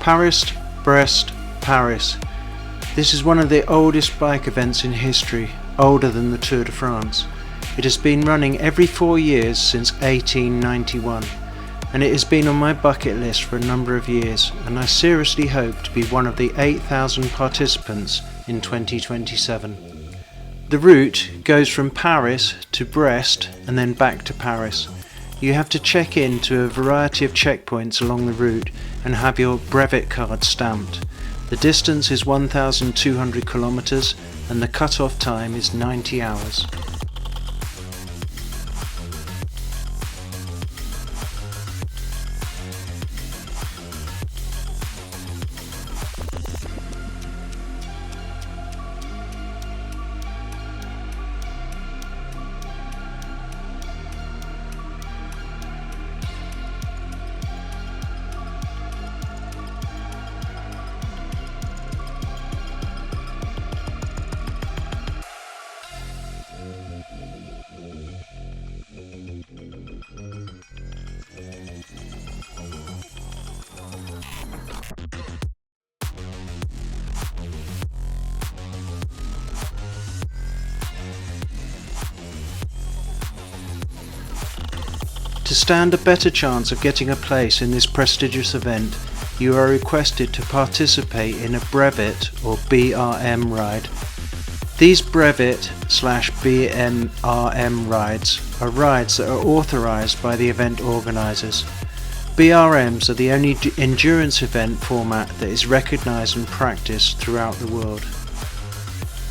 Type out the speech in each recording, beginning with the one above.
Paris-Brest-Paris. This is one of the oldest bike events in history, older than the Tour de France. It has been running every 4 years since 1891, and it has been on my bucket list for a number of years, and I seriously hope to be one of the 8,000 participants in 2027. The route goes from Paris to Brest and then back to Paris. You have to check in to a variety of checkpoints along the route and have your brevet card stamped. The distance is 1,200 kilometres and the cut-off time is 90 hours. To stand a better chance of getting a place in this prestigious event, you are requested to participate in a brevet or BRM ride. These brevet/BRM rides are rides that are authorised by the event organisers. BRMs are the only endurance event format that is recognised and practised throughout the world.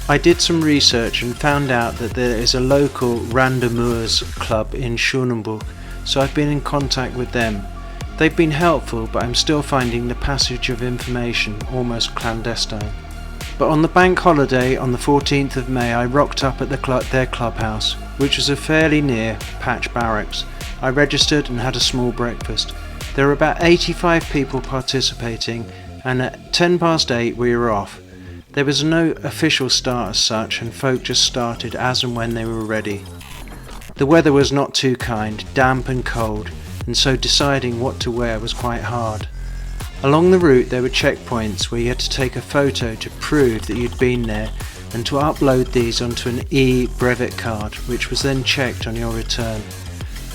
I did some research and found out that there is a local randonneurs club in Schoenenburg, so I've been in contact with them. They've been helpful, but I'm still finding the passage of information almost clandestine. But on the bank holiday on the 14th of May I rocked up at their clubhouse, which was a fairly near patch barracks. I registered and had a small breakfast. There were about 85 people participating, and at 8:10 we were off. There was no official start as such, and folk just started as and when they were ready. The weather was not too kind, damp and cold, and so deciding what to wear was quite hard. Along the route there were checkpoints where you had to take a photo to prove that you'd been there and to upload these onto an e-brevet card, which was then checked on your return.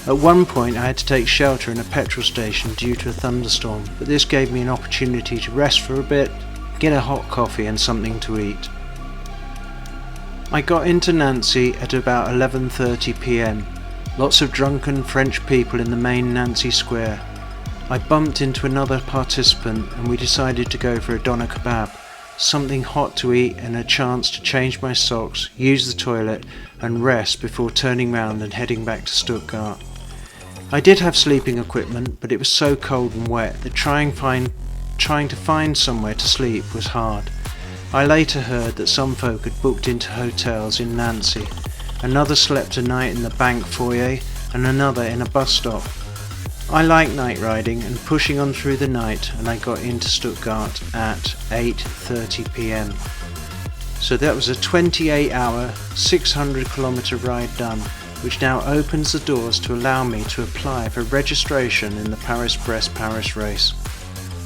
At one point I had to take shelter in a petrol station due to a thunderstorm, but this gave me an opportunity to rest for a bit, get a hot coffee and something to eat. I got into Nancy at about 11:30 p.m. Lots of drunken French people in the main Nancy square. I bumped into another participant and we decided to go for a doner kebab, something hot to eat and a chance to change my socks, use the toilet and rest before turning round and heading back to Stuttgart. I did have sleeping equipment, but it was so cold and wet that trying to find somewhere to sleep was hard. I later heard that some folk had booked into hotels in Nancy. Another slept a night in the bank foyer and another in a bus stop. I like night riding and pushing on through the night, and I got into Stuttgart at 8:30 p.m. So that was a 28-hour, 600-kilometre ride done, which now opens the doors to allow me to apply for registration in the Paris-Brest-Paris race.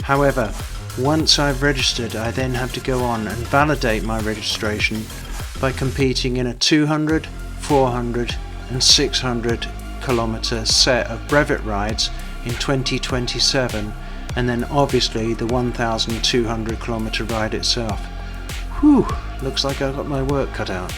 However, once I've registered, I then have to go on and validate my registration by competing in a 200, 400 and 600 kilometre set of brevet rides in 2027, and then obviously the 1,200 kilometre ride itself. Whew, looks like I've got my work cut out.